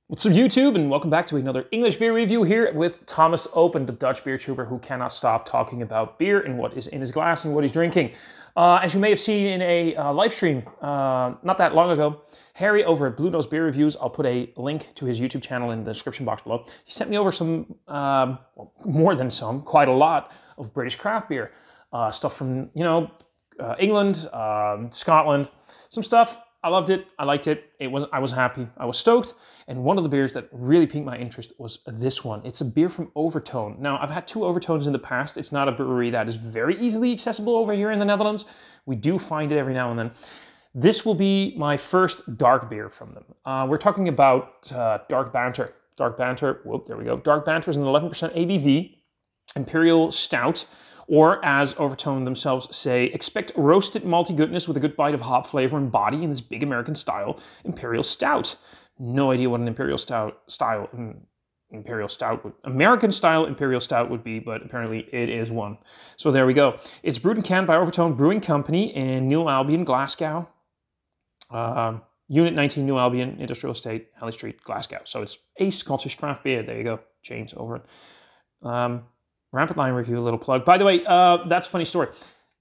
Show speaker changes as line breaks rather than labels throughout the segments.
What's up, YouTube, and welcome back to another English beer review here with Thomas Opent, the Dutch beer tuber who cannot stop talking about beer and what is in his glass and what he's drinking. As you may have seen in a live stream not that long ago, Harry over at Bluenose Beerreviews, I'll put a link to his YouTube channel in the description box below. He sent me over some, well, more than some, quite a lot of British craft beer. Stuff from, England, Scotland, some stuff. I loved it. I liked it. I was happy. I was stoked. And one of the beers that really piqued my interest was this one. It's a beer from Overtone. Now, I've had two Overtones in the past. It's not a brewery that is very easily accessible over here in the Netherlands. We do find it every now and then. This will be my first dark beer from them. We're talking about Dark Banter. Dark Banter, whoop, there we go. Dark Banter is an 11% ABV Imperial Stout. Or, as Overtone themselves say, expect roasted malty goodness with a good bite of hop flavor and body in this big American style Imperial Stout. No idea what an American style Imperial Stout would be, but apparently it is one. So there we go. It's brewed and canned by Overtone Brewing Company in New Albion, Glasgow. Unit 19, New Albion, Industrial Estate, Halley Street, Glasgow. So it's a Scottish craft beer. There you go. James over it. Rampant Line review, a little plug. By the way, that's a funny story.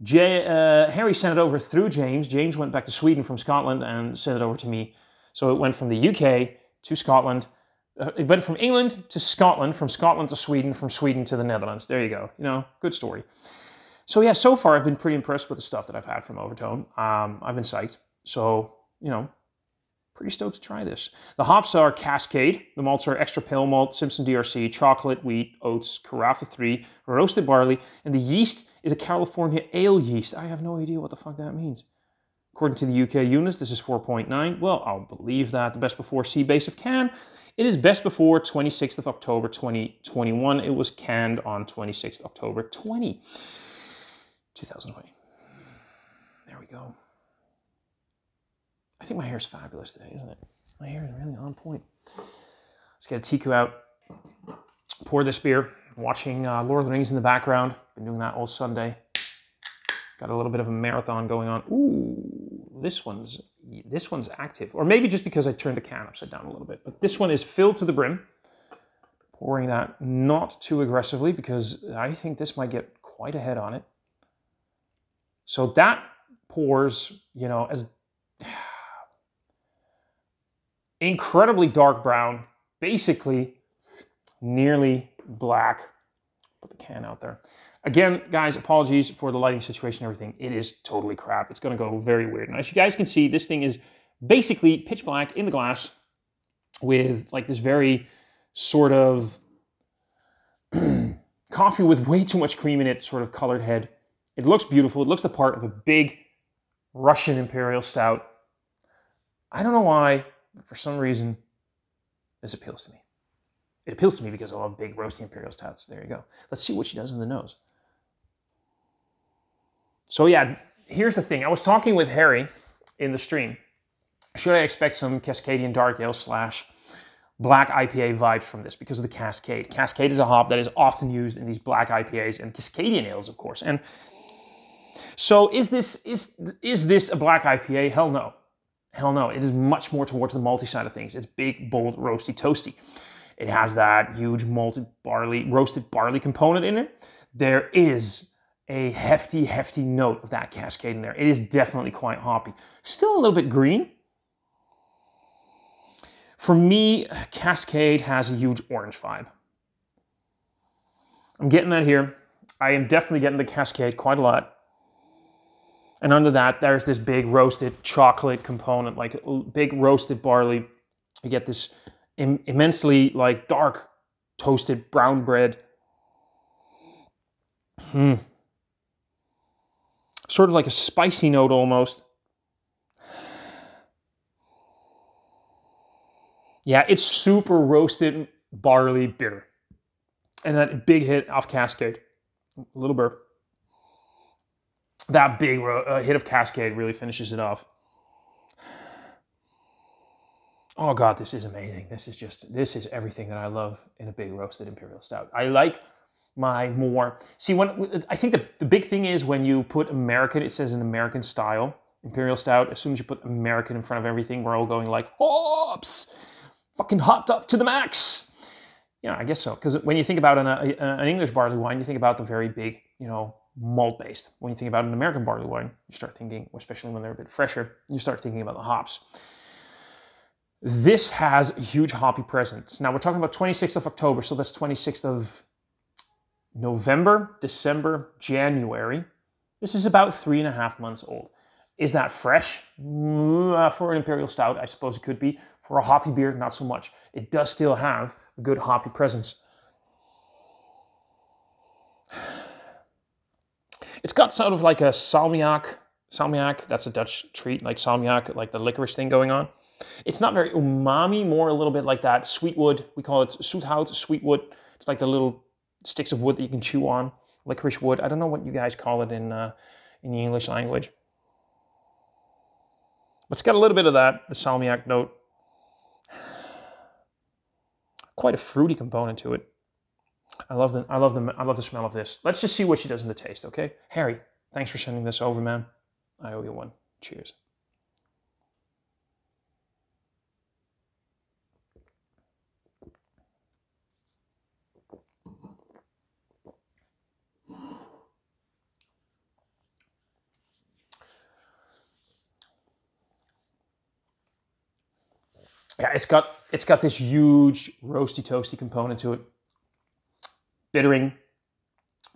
Harry sent it over through James. James went back to Sweden from Scotland and sent it over to me. So it went from the UK to Scotland. It went from England to Scotland, from Scotland to Sweden, from Sweden to the Netherlands. There you go. Good story. So yeah, so far I've been pretty impressed with the stuff that I've had from Overtone. I've been psyched. So, pretty stoked to try this. The hops are Cascade. The malts are extra pale malt, Simpson DRC, chocolate, wheat, oats, Carafa 3, roasted barley, and the yeast is a California ale yeast. I have no idea what the fuck that means. According to the UK units, this is 4.9. Well, I'll believe that. The best before C base of can. It is best before 26th of October 2021. It was canned on 26th October 2020. There we go. I think my hair is fabulous today, isn't it? My hair is really on point. Let's get a Tiku out. Pour this beer. Watching Lord of the Rings in the background. Been doing that all Sunday. Got a little bit of a marathon going on. Ooh, this one's active. Or maybe just because I turned the can upside down a little bit. But this one is filled to the brim. Pouring that not too aggressively because I think this might get quite a head on it. So that pours, as incredibly dark brown, basically nearly black. Put the can out there. Again, guys, apologies for the lighting situation and everything. It is totally crap. It's going to go very weird. Now, as you guys can see, this thing is basically pitch black in the glass with like this very sort of coffee with way too much cream in it, sort of colored head. It looks beautiful. It looks the part of a big Russian Imperial Stout. I don't know why, but for some reason, this appeals to me. It appeals to me because I love big roasty Imperial Stouts. There you go. Let's see what she does in the nose. So yeah, here's the thing. I was talking with Harry in the stream. Should I expect some Cascadian Dark Ale / Black IPA vibes from this because of the Cascade? Cascade is a hop that is often used in these Black IPAs and Cascadian ales, of course. And so is this a Black IPA? Hell no. Hell no. It is much more towards the malty side of things. It's big, bold, roasty, toasty. It has that huge roasted barley component in it. There is a hefty note of that Cascade in there. It is definitely quite hoppy. Still a little bit green. For me, Cascade has a huge orange vibe. I'm getting that here. I am definitely getting the Cascade quite a lot. And under that, there's this big roasted chocolate component, like big roasted barley. You get this immensely like dark toasted brown bread. Sort of like a spicy note almost. Yeah, it's super roasted barley bitter. And that big hit off Cascade. A little burp. That big hit of Cascade really finishes it off. Oh God, this is amazing. This is everything that I love in a big roasted Imperial Stout. I like my more, see, I think the big thing is when you put American, it says an American style Imperial Stout. As soon as you put American in front of everything, we're all going like, hops. fucking hopped up to the max. Yeah, I guess so. Because when you think about an English barley wine, you think about the very big, malt based. When you think about an American barley wine, you start thinking, especially when they're a bit fresher, you start thinking about the hops. This has a huge hoppy presence. Now we're talking about 26th of October, so that's 26th of November, December, January. This is about 3.5 months old. Is that fresh? For an Imperial Stout, I suppose it could be. For a hoppy beer, not so much. It does still have a good hoppy presence. It's got sort of like a salmiak. Salmiak, that's a Dutch treat, like salmiak, like the licorice thing going on. It's not very umami, more a little bit like that sweetwood. We call it zoethout, sweetwood. It's like the little sticks of wood that you can chew on, licorice wood. I don't know what you guys call it in the English language. But it's got a little bit of that, the salmiak note. Quite a fruity component to it. I love the smell of this. Let's just see what she does in the taste, okay? Harry, thanks for sending this over, man. I owe you one. Cheers. Yeah, it's got this huge roasty toasty component to it. Bittering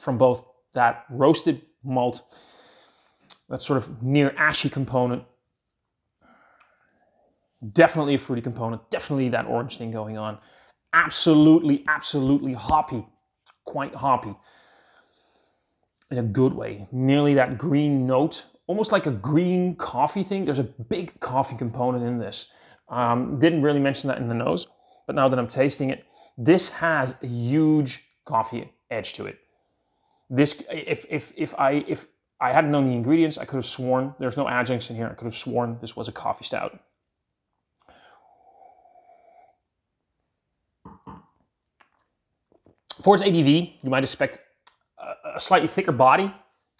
from both that roasted malt, that sort of near ashy component. Definitely a fruity component, definitely that orange thing going on. Absolutely, absolutely hoppy, quite hoppy. In a good way, nearly that green note, almost like a green coffee thing. There's a big coffee component in this. Didn't really mention that in the nose, but now that I'm tasting it, this has a huge coffee edge to it. This, if I hadn't known the ingredients, I could have sworn there's no adjuncts in here. I could have sworn this was a coffee stout. For its ABV, you might expect a slightly thicker body.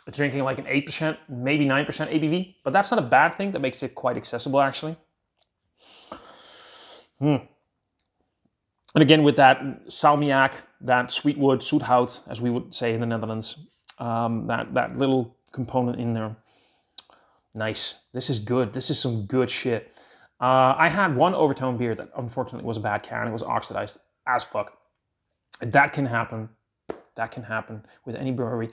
It's drinking like an 8%, maybe 9% ABV, but that's not a bad thing. That makes it quite accessible, actually. And again, with that salmiak, that sweetwood, zoethout, as we would say in the Netherlands, that little component in there. Nice. This is good. This is some good shit. I had one Overtone beer that unfortunately was a bad can. It was oxidized as fuck. That can happen. That can happen with any brewery.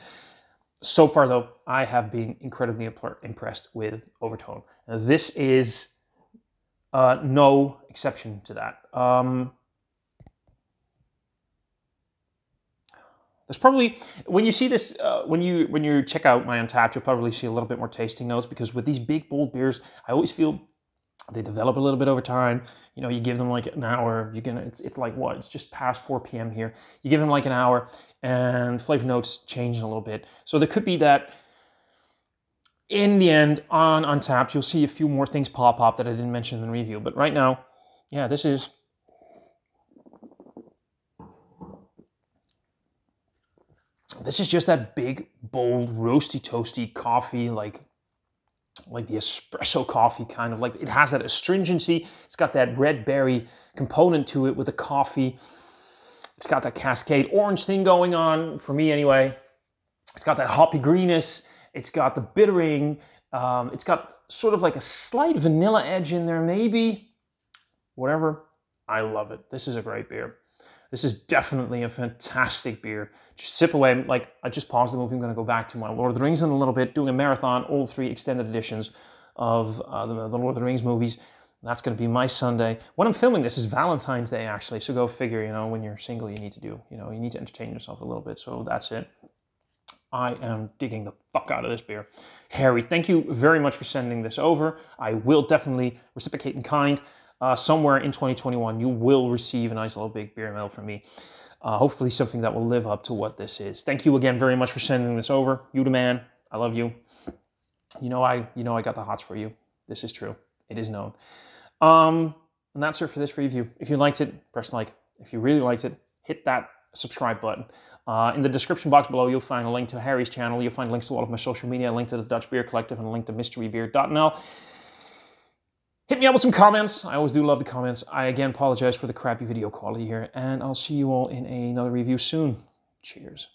So far, though, I have been incredibly impressed with Overtone. Now, this is no exception to that. There's probably, when you see this, when you check out my Untapped, you'll probably see a little bit more tasting notes, because with these big bold beers, I always feel they develop a little bit over time. You give them like an hour. It's like what? It's just past 4 p.m. here. You give them like an hour, and flavor notes change a little bit. So there could be that. In the end, on Untapped, you'll see a few more things pop up that I didn't mention in the review. But right now, yeah, this is just that big, bold, roasty, toasty coffee, like the espresso coffee kind of. Like, it has that astringency. It's got that red berry component to it with the coffee. It's got that cascade orange thing going on, for me anyway. It's got that hoppy greenness. It's got the bittering. It's got sort of like a slight vanilla edge in there, maybe. Whatever. I love it. This is a great beer. This is definitely a fantastic beer. Just sip away. Like, I just paused the movie. I'm going to go back to my Lord of the Rings in a little bit, doing a marathon, all 3 extended editions of the Lord of the Rings movies. That's going to be my Sunday. When I'm filming this is Valentine's Day, actually. So go figure, when you're single, you need to entertain yourself a little bit. So that's it. I am digging the fuck out of this beer. Harry, thank you very much for sending this over. I will definitely reciprocate in kind. Somewhere in 2021, you will receive a nice little big beer mail from me. Hopefully something that will live up to what this is. Thank you again very much for sending this over. You the man. I love you. I got the hots for you. This is true. It is known. And that's it for this review. If you liked it, press like. If you really liked it, hit that subscribe button. In the description box below, you'll find a link to Harry's channel. You'll find links to all of my social media, a link to the Dutch Beer Collective, and a link to mysterybeer.nl. Hit me up with some comments. I always do love the comments. I again apologize for the crappy video quality here, and I'll see you all in another review soon. Cheers.